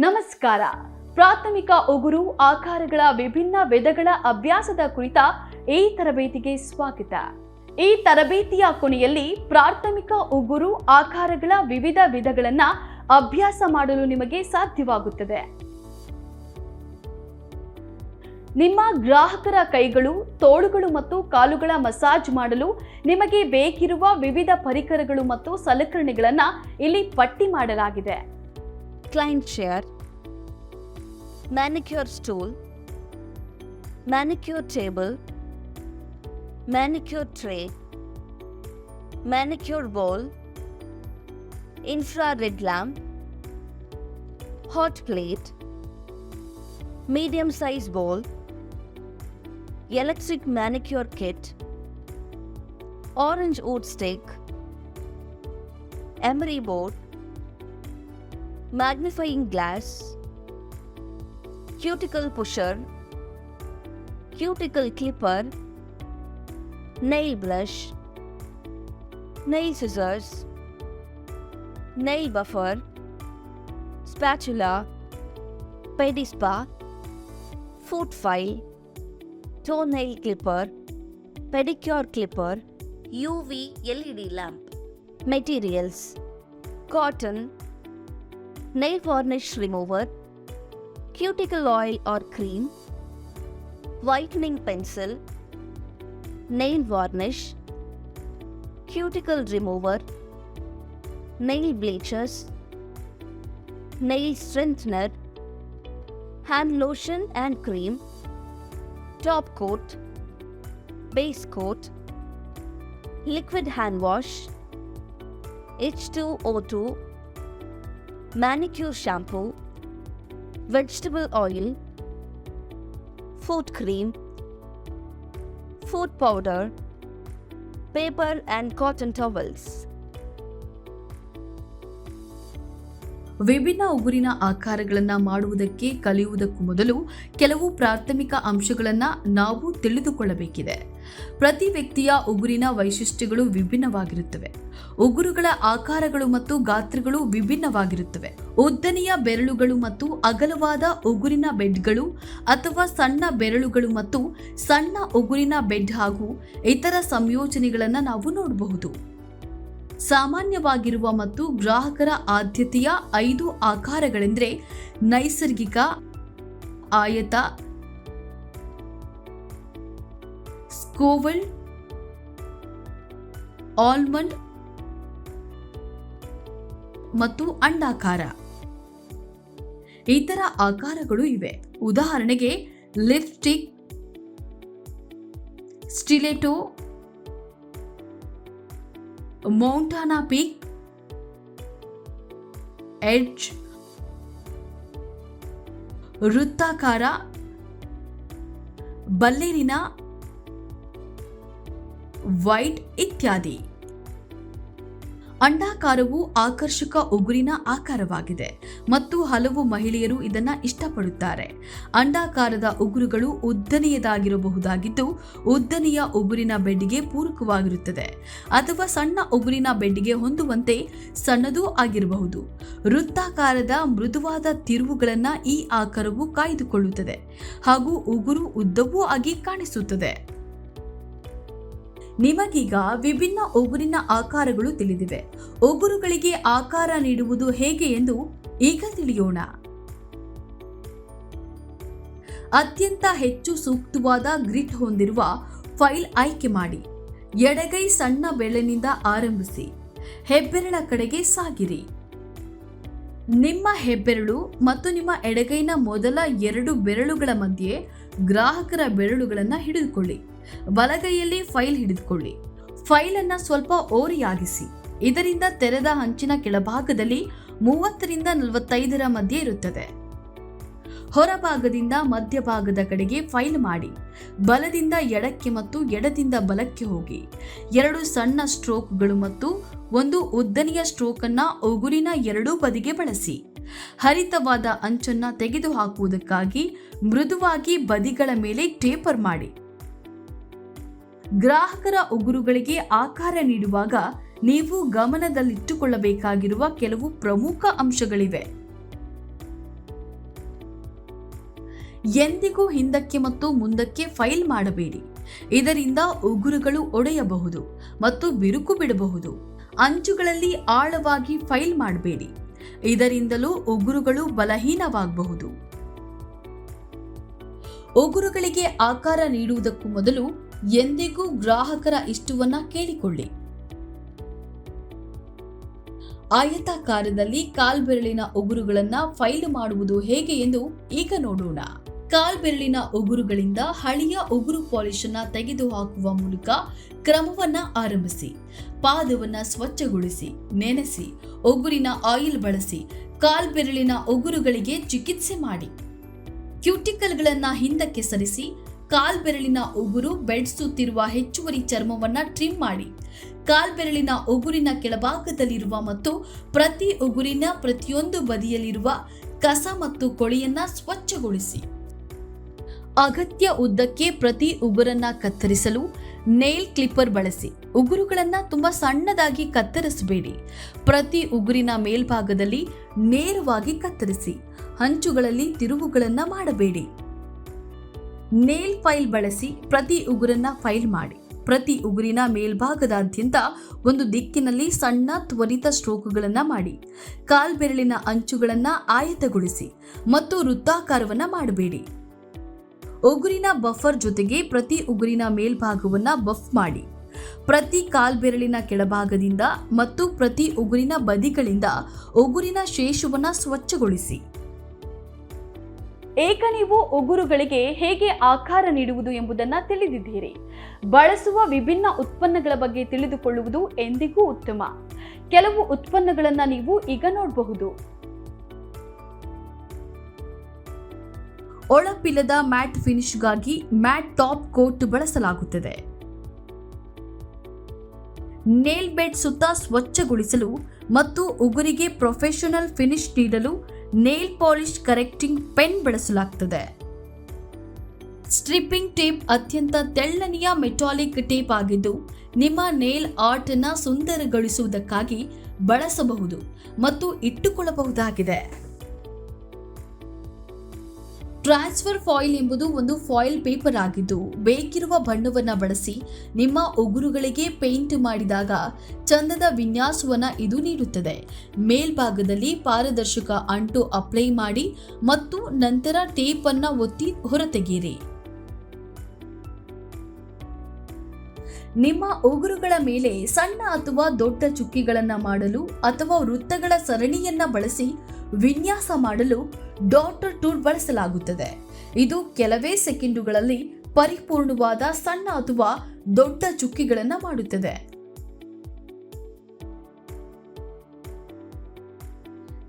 ನಮಸ್ಕಾರ. ಪ್ರಾಥಮಿಕ ಉಗುರು ಆಕಾರಗಳ ವಿಭಿನ್ನ ವಿಧಗಳ ಅಭ್ಯಾಸದ ಕುರಿತ ಈ ತರಬೇತಿಗೆ ಸ್ವಾಗತ. ಈ ತರಬೇತಿಯ ಕೊನೆಯಲ್ಲಿ ಪ್ರಾಥಮಿಕ ಉಗುರು ಆಕಾರಗಳ ವಿವಿಧ ವಿಧಗಳನ್ನು ಅಭ್ಯಾಸ ಮಾಡಲು ನಿಮಗೆ ಸಾಧ್ಯವಾಗುತ್ತದೆ. ನಿಮ್ಮ ಗ್ರಾಹಕರ ಕೈಗಳು, ತೋಳುಗಳು ಮತ್ತು ಕಾಲುಗಳ ಮಸಾಜ್ ಮಾಡಲು ನಿಮಗೆ ಬೇಕಿರುವ ವಿವಿಧ ಪರಿಕರಗಳು ಮತ್ತು ಸಲಕರಣೆಗಳನ್ನು ಇಲ್ಲಿ ಪಟ್ಟಿ ಮಾಡಲಾಗಿದೆ. Recline chair, manicure stool, manicure table, manicure tray, manicure bowl, infrared lamp, hot plate, medium size bowl, electric manicure kit, orange wood stick, emery board, magnifying glass, cuticle pusher, cuticle clipper, nail brush, nail scissors, nail buffer, spatula, pedispa, foot file, toenail clipper, pedicure clipper, UV LED lamp. Materials: cotton, nail varnish remover, cuticle oil or cream, whitening pencil, nail varnish, cuticle remover, nail bleachers, nail strengthener, hand lotion and cream, top coat, base coat, liquid hand wash, H2O2, manicure shampoo, vegetable oil, foot cream, foot powder, paper and cotton towels. ವಿಭಿನ್ನ ಉಗುರಿನ ಆಕಾರಗಳನ್ನು ಮಾಡುವುದಕ್ಕೆ ಕಲಿಯುವುದಕ್ಕೂ ಮೊದಲು ಕೆಲವು ಪ್ರಾಥಮಿಕ ಅಂಶಗಳನ್ನು ನಾವು ತಿಳಿದುಕೊಳ್ಳಬೇಕಿದೆ. ಪ್ರತಿ ವ್ಯಕ್ತಿಯ ಉಗುರಿನ ವೈಶಿಷ್ಟ್ಯಗಳು ವಿಭಿನ್ನವಾಗಿರುತ್ತವೆ. ಉಗುರುಗಳ ಆಕಾರಗಳು ಮತ್ತು ಗಾತ್ರಗಳು ವಿಭಿನ್ನವಾಗಿರುತ್ತವೆ. ಉದ್ದನೆಯ ಬೆರಳುಗಳು ಮತ್ತು ಅಗಲವಾದ ಉಗುರಿನ ಬೆಡ್ಗಳು ಅಥವಾ ಸಣ್ಣ ಬೆರಳುಗಳು ಮತ್ತು ಸಣ್ಣ ಉಗುರಿನ ಬೆಡ್ ಹಾಗೂ ಇತರ ಸಂಯೋಜನೆಗಳನ್ನು ನಾವು ನೋಡಬಹುದು. ಸಾಮಾನ್ಯವಾಗಿರುವ ಮತ್ತು ಗ್ರಾಹಕರ ಆದ್ಯತೆಯ 5 ಆಕಾರಗಳೆಂದರೆ ನೈಸರ್ಗಿಕ, ಆಯತ, ಸ್ಕೋವಲ್, ಆಲ್ಮಂಡ್ ಮತ್ತು ಅಂಡಾಕಾರ. ಇತರ ಆಕಾರಗಳು ಇವೆ. ಉದಾಹರಣೆಗೆ ಲಿಪ್ಸ್ಟಿಕ್, ಸ್ಟಿಲೆಟೋ, ಮೌಂಟಾನಾ ಪೀಕ್, ಎಡ್ಜ್, ವೃತ್ತಾಕಾರ, ಬಲ್ಲೆರಿನಾ, ವೈಡ್ ಇತ್ಯಾದಿ. ಅಂಡಾಕಾರವು ಆಕರ್ಷಕ ಉಗುರಿನ ಆಕಾರವಾಗಿದೆ ಮತ್ತು ಹಲವು ಮಹಿಳೆಯರು ಇದನ್ನು ಇಷ್ಟಪಡುತ್ತಾರೆ. ಅಂಡಾಕಾರದ ಉಗುರುಗಳು ಉದ್ದನೆಯದಾಗಿರಬಹುದಾಗಿದ್ದು ಉದ್ದನೆಯ ಉಗುರಿನ ಬೆಡ್ಗೆ ಪೂರಕವಾಗಿರುತ್ತದೆ ಅಥವಾ ಸಣ್ಣ ಉಗುರಿನ ಬೆಡ್ಗೆ ಹೊಂದುವಂತೆ ಸಣ್ಣದೂ ಆಗಿರಬಹುದು. ವೃತ್ತಾಕಾರದ ಮೃದುವಾದ ತಿರುವುಗಳನ್ನು ಈ ಆಕಾರವು ಕಾಯ್ದುಕೊಳ್ಳುತ್ತದೆ ಹಾಗೂ ಉಗುರು ಉದ್ದವೂ ಆಗಿ ಕಾಣಿಸುತ್ತದೆ. ನಿಮಗೀಗ ವಿಭಿನ್ನ ಉಗುರಿನ ಆಕಾರಗಳು ತಿಳಿದಿವೆ. ಉಗುರುಗಳಿಗೆ ಆಕಾರ ನೀಡುವುದು ಹೇಗೆ ಎಂದು ಈಗ ತಿಳಿಯೋಣ. ಅತ್ಯಂತ ಹೆಚ್ಚು ಸೂಕ್ತವಾದ ಗ್ರಿಟ್ ಹೊಂದಿರುವ ಫೈಲ್ ಆಯ್ಕೆ ಮಾಡಿ. ಎಡಗೈ ಸಣ್ಣ ಬೆರಳಿನಿಂದ ಆರಂಭಿಸಿ ಹೆಬ್ಬೆರಳ ಕಡೆಗೆ ಸಾಗಿರಿ. ನಿಮ್ಮ ಹೆಬ್ಬೆರಳು ಮತ್ತು ನಿಮ್ಮ ಎಡಗೈನ ಮೊದಲ 2 ಬೆರಳುಗಳ ಮಧ್ಯೆ ಗ್ರಾಹಕರ ಬೆರಳುಗಳನ್ನು ಹಿಡಿದುಕೊಳ್ಳಿ. ಬಲಗೈಯಲ್ಲಿ ಫೈಲ್ ಹಿಡಿದುಕೊಳ್ಳಿ. ಫೈಲ್ ಅನ್ನು ಸ್ವಲ್ಪ ಓರೆಯಾಗಿಸಿ. ಇದರಿಂದ ತೆರೆದ ಹಂಚಿನ ಕೆಳಭಾಗದಲ್ಲಿ 30 ರಿಂದ 45 ಮಧ್ಯೆ ಇರುತ್ತದೆ. ಹೊರಭಾಗದಿಂದ ಮಧ್ಯಭಾಗದ ಕಡೆಗೆ ಫೈಲ್ ಮಾಡಿ. ಬಲದಿಂದ ಎಡಕ್ಕೆ ಮತ್ತು ಎಡದಿಂದ ಬಲಕ್ಕೆ ಹೋಗಿ. 2 ಸಣ್ಣ ಸ್ಟ್ರೋಕ್ಗಳು ಮತ್ತು 1 ಉದ್ದನೆಯ ಸ್ಟ್ರೋಕ್ ಅನ್ನು ಉಗುರಿನ 2 ಬದಿಗೆ ಬಳಸಿ. ಹರಿತವಾದ ಅಂಚನ್ನು ತೆಗೆದುಹಾಕುವುದಕ್ಕಾಗಿ ಮೃದುವಾಗಿ ಬದಿಗಳ ಮೇಲೆ ಟೇಪರ್ ಮಾಡಿ. ಗ್ರಾಹಕರ ಉಗುರುಗಳಿಗೆ ಆಕಾರ ನೀಡುವಾಗ ನೀವು ಗಮನದಲ್ಲಿಟ್ಟುಕೊಳ್ಳಬೇಕಾಗಿರುವ ಕೆಲವು ಪ್ರಮುಖ ಅಂಶಗಳಿವೆ. ಎಂದಿಗೂ ಹಿಂದಕ್ಕೆ ಮತ್ತು ಮುಂದಕ್ಕೆ ಫೈಲ್ ಮಾಡಬೇಡಿ. ಇದರಿಂದ ಉಗುರುಗಳು ಒಡೆಯಬಹುದು ಮತ್ತು ಬಿರುಕು ಬಿಡಬಹುದು. ಅಂಚುಗಳಲ್ಲಿ ಆಳವಾಗಿ ಫೈಲ್ ಮಾಡಬೇಡಿ. ಇದರಿಂದಲೂ ಉಗುರುಗಳು ಬಲಹೀನವಾಗಬಹುದು. ಉಗುರುಗಳಿಗೆ ಆಕಾರ ನೀಡುವುದಕ್ಕೂ ಮೊದಲು ಎಂದಿಗೂ ಗ್ರಾಹಕರ ಇಷ್ಟವನ್ನ ಕೇಳಿಕೊಳ್ಳಿ. ಆಯತಾಕಾರದಲ್ಲಿ ಕಾಲ್ಬೆರಳಿನ ಉಗುರುಗಳನ್ನ ಫೈಲ್ ಮಾಡುವುದು ಹೇಗೆ ಎಂದು ಈಗ ನೋಡೋಣ. ಕಾಲ್ಬೆರಳಿನ ಉಗುರುಗಳಿಂದ ಹಳೆಯ ಉಗುರು ಪಾಲಿಶ್ ಅನ್ನ ತೆಗೆದುಹಾಕುವ ಮೂಲಕ ಕ್ರಮವನ್ನ ಆರಂಭಿಸಿ. ಪಾದವನ್ನ ಸ್ವಚ್ಛಗೊಳಿಸಿ, ನೆನೆಸಿ, ಉಗುರಿನ ಆಯಿಲ್ ಬಳಸಿ ಕಾಲ್ಬೆರಳಿನ ಉಗುರುಗಳಿಗೆ ಚಿಕಿತ್ಸೆ ಮಾಡಿ. ಕ್ಯೂಟಿಕಲ್ಗಳನ್ನ ಹಿಂದಕ್ಕೆ ಸರಿಸಿ ಕಾಲ್ಬೆರಳಿನ ಉಗುರು ಬೆಳೆಸುತ್ತಿರುವ ಹೆಚ್ಚುವರಿ ಚರ್ಮವನ್ನ ಟ್ರಿಮ್ ಮಾಡಿ. ಕಾಲ್ಬೆರಳಿನ ಉಗುರಿನ ಕೆಳಭಾಗದಲ್ಲಿರುವ ಮತ್ತು ಪ್ರತಿ ಉಗುರಿನ ಪ್ರತಿಯೊಂದು ಬದಿಯಲ್ಲಿರುವ ಕಸ ಮತ್ತು ಕೊಳೆಯನ್ನ ಸ್ವಚ್ಛಗೊಳಿಸಿ. ಅಗತ್ಯ ಉದ್ದಕ್ಕೆ ಪ್ರತಿ ಉಗುರನ್ನ ಕತ್ತರಿಸಲು ನೇಲ್ ಕ್ಲಿಪ್ಪರ್ ಬಳಸಿ. ಉಗುರುಗಳನ್ನ ತುಂಬಾ ಸಣ್ಣದಾಗಿ ಕತ್ತರಿಸಬೇಡಿ. ಪ್ರತಿ ಉಗುರಿನ ಮೇಲ್ಭಾಗದಲ್ಲಿ ನೇರವಾಗಿ ಕತ್ತರಿಸಿ. ಹಂಚುಗಳಲ್ಲಿ ತಿರುವುಗಳನ್ನ ಮಾಡಬೇಡಿ. ನೇಲ್ ಫೈಲ್ ಬಳಸಿ ಪ್ರತಿ ಉಗುರನ್ನ ಫೈಲ್ ಮಾಡಿ. ಪ್ರತಿ ಉಗುರಿನ ಮೇಲ್ಭಾಗದಾದ್ಯಂತ ಒಂದು ದಿಕ್ಕಿನಲ್ಲಿ ಸಣ್ಣ ತ್ವರಿತ ಸ್ಟ್ರೋಕ್ಗಳನ್ನ ಮಾಡಿ. ಕಾಲ್ಬೆರಳಿನ ಅಂಚುಗಳನ್ನ ಆಯತಗೊಳಿಸಿ ಮತ್ತು ವೃತ್ತಾಕಾರವನ್ನ ಮಾಡಬೇಡಿ. ಉಗುರಿನ ಬಫರ್ ಜೊತೆಗೆ ಪ್ರತಿ ಉಗುರಿನ ಮೇಲ್ಭಾಗವನ್ನ ಬಫ್ ಮಾಡಿ. ಪ್ರತಿ ಕಾಲ್ಬೆರಳಿನ ಕೆಳಭಾಗದಿಂದ ಮತ್ತು ಪ್ರತಿ ಉಗುರಿನ ಬದಿಗಳಿಂದ ಉಗುರಿನ ಶೇಷವನ್ನ ಸ್ವಚ್ಛಗೊಳಿಸಿ. ಈಗ ನೀವು ಉಗುರುಗಳಿಗೆ ಹೇಗೆ ಆಕಾರ ನೀಡುವುದು ಎಂಬುದನ್ನು ತಿಳಿದಿದ್ದೀರಿ. ಬಳಸುವ ವಿಭಿನ್ನ ಉತ್ಪನ್ನಗಳ ಬಗ್ಗೆ ತಿಳಿದುಕೊಳ್ಳುವುದು ಎಂದಿಗೂ ಉತ್ತಮ. ಕೆಲವು ಉತ್ಪನ್ನಗಳನ್ನು ನೀವು ಈಗ ನೋಡಬಹುದು. ಒಳಪಿಲ್ಲದ ಮ್ಯಾಟ್ ಫಿನಿಶ್ಗಾಗಿ ಮ್ಯಾಟ್ ಟಾಪ್ ಕೋಟ್ ಬಳಸಲಾಗುತ್ತದೆ. ನೇಲ್ ಬೆಡ್ ಸುತ್ತ ಸ್ವಚ್ಛಗೊಳಿಸಲು ಮತ್ತು ಉಗುರಿಗೆ ಪ್ರೊಫೆಷನಲ್ ಫಿನಿಶ್ ನೀಡಲು ನೇಲ್ ಪಾಲಿಶ್ ಕರೆಕ್ಟಿಂಗ್ ಪೆನ್ ಬಳಸಲಾಗುತ್ತದೆ. ಸ್ಟ್ರಿಪ್ಪಿಂಗ್ ಟೇಪ್ ಅತ್ಯಂತ ತೆಳ್ಳನೆಯ ಮೆಟಾಲಿಕ್ ಟೇಪ್ ಆಗಿದ್ದು ನಿಮ್ಮ ನೇಲ್ ಆರ್ಟ್ ಅನ್ನು ಸುಂದರಗೊಳಿಸುವುದಕ್ಕಾಗಿ ಬಳಸಬಹುದು ಮತ್ತು ಇಟ್ಟುಕೊಳ್ಳಬಹುದಾಗಿದೆ. ಟ್ರಾನ್ಸ್ಫರ್ ಫಾಯಿಲ್ ಎಂಬುದು ಒಂದು ಫಾಯಿಲ್ ಪೇಪರ್ ಆಗಿದ್ದು ಬೇಕಿರುವ ಬಣ್ಣವನ್ನು ಬಳಸಿ ನಿಮ್ಮ ಉಗುರುಗಳಿಗೆ ಪೇಂಟ್ ಮಾಡಿದಾಗ ಚಂದದ ವಿನ್ಯಾಸವನ್ನು ಇದು ನೀಡುತ್ತದೆ. ಮೇಲ್ಭಾಗದಲ್ಲಿ ಪಾರದರ್ಶಕ ಅಂಟು ಅಪ್ಲೈ ಮಾಡಿ ಮತ್ತು ನಂತರ ಟೇಪ್ ಅನ್ನು ಒತ್ತಿ ಹೊರತೆಗೆಯಿರಿ. ನಿಮ್ಮ ಉಗುರುಗಳ ಮೇಲೆ ಸಣ್ಣ ಅಥವಾ ದೊಡ್ಡ ಚುಕ್ಕಿಗಳನ್ನು ಮಾಡಲು ಅಥವಾ ವೃತ್ತಗಳ ಸರಣಿಯನ್ನ ಬಳಸಿ ವಿನ್ಯಾಸ ಮಾಡಲು ಡಾಟರ್ ಟೂಲ್ ಬಳಸಲಾಗುತ್ತದೆ. ಇದು ಕೆಲವೇ ಸೆಕೆಂಡುಗಳಲ್ಲಿ ಪರಿಪೂರ್ಣವಾದ ಸಣ್ಣ ಅಥವಾ ದೊಡ್ಡ ಚುಕ್ಕಿಗಳನ್ನು ಮಾಡುತ್ತದೆ.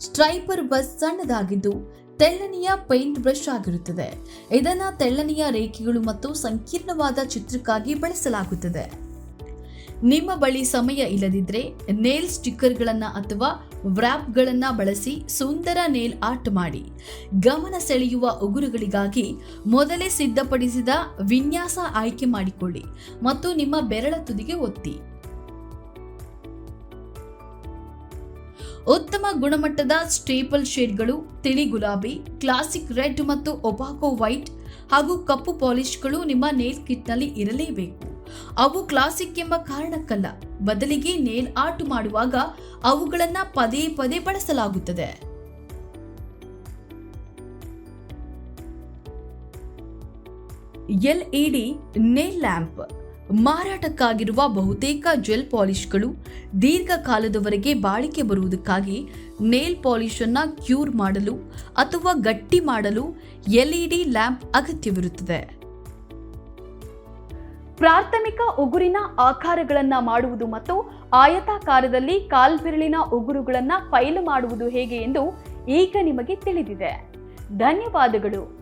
ಸ್ಟ್ರೈಪರ್ ಬ್ರಷ್ ಸಣ್ಣದಾಗಿದ್ದು ತೆಳ್ಳನೆಯ ಪೇಂಟ್ ಬ್ರಷ್ ಆಗಿರುತ್ತದೆ. ಇದನ್ನ ತೆಳ್ಳನೆಯ ರೇಖೆಗಳು ಮತ್ತು ಸಂಕೀರ್ಣವಾದ ಚಿತ್ರಕ್ಕಾಗಿ ಬಳಸಲಾಗುತ್ತದೆ. ನಿಮ್ಮ ಬಳಿ ಸಮಯ ಇಲ್ಲದಿದ್ದರೆ ನೇಲ್ ಸ್ಟಿಕ್ಕರ್ಗಳನ್ನು ಅಥವಾ ವ್ರ್ಯಾಪ್ಗಳನ್ನು ಬಳಸಿ ಸುಂದರ ನೇಲ್ ಆರ್ಟ್ ಮಾಡಿ. ಗಮನ ಸೆಳೆಯುವ ಉಗುರುಗಳಿಗಾಗಿ ಮೊದಲೇ ಸಿದ್ಧಪಡಿಸಿದ ವಿನ್ಯಾಸ ಆಯ್ಕೆ ಮಾಡಿಕೊಳ್ಳಿ ಮತ್ತು ನಿಮ್ಮ ಬೆರಳ ತುದಿಗೆ ಒತ್ತಿ. ಉತ್ತಮ ಗುಣಮಟ್ಟದ ಸ್ಟೇಪಲ್ ಶೇಡ್ಗಳು, ತಿಳಿ ಗುಲಾಬಿ, ಕ್ಲಾಸಿಕ್ ರೆಡ್ ಮತ್ತು ಒಪಾಕೋ ವೈಟ್ ಹಾಗೂ ಕಪ್ಪು ಪಾಲಿಶ್ಗಳು ನಿಮ್ಮ ನೇಲ್ ಕಿಟ್ನಲ್ಲಿ ಇರಲೇಬೇಕು. ಅವು ಕ್ಲಾಸಿಕ್ ಎಂಬ ಕಾರಣಕ್ಕಲ್ಲ, ಬದಲಿಗೆ ನೇಲ್ ಆರ್ಟ್ ಮಾಡುವಾಗ ಅವುಗಳನ್ನು ಪದೇ ಪದೇ ಬಳಸಲಾಗುತ್ತದೆ. LED ನೇಲ್ ಲ್ಯಾಂಪ್ ಮಾರಾಟಕ್ಕಾಗಿರುವ ಬಹುತೇಕ ಜೆಲ್ ಪಾಲಿಶ್ಗಳು ದೀರ್ಘಕಾಲದವರೆಗೆ ಬಾಳಿಕೆ ಬರುವುದಕ್ಕಾಗಿ ನೇಲ್ ಪಾಲಿಶ್ ಅನ್ನು ಕ್ಯೂರ್ ಮಾಡಲು ಅಥವಾ ಗಟ್ಟಿ ಮಾಡಲು LED ಲ್ಯಾಂಪ್ ಅಗತ್ಯವಿರುತ್ತದೆ. ಪ್ರಾಥಮಿಕ ಉಗುರಿನ ಆಕಾರಗಳನ್ನು ಮಾಡುವುದು ಮತ್ತು ಆಯತಾಕಾರದಲ್ಲಿ ಕಾಲ್ಬೆರಳಿನ ಉಗುರುಗಳನ್ನು ಫೈಲ್ ಮಾಡುವುದು ಹೇಗೆ ಎಂದು ಈಗ ನಿಮಗೆ ತಿಳಿದಿದೆ. ಧನ್ಯವಾದಗಳು.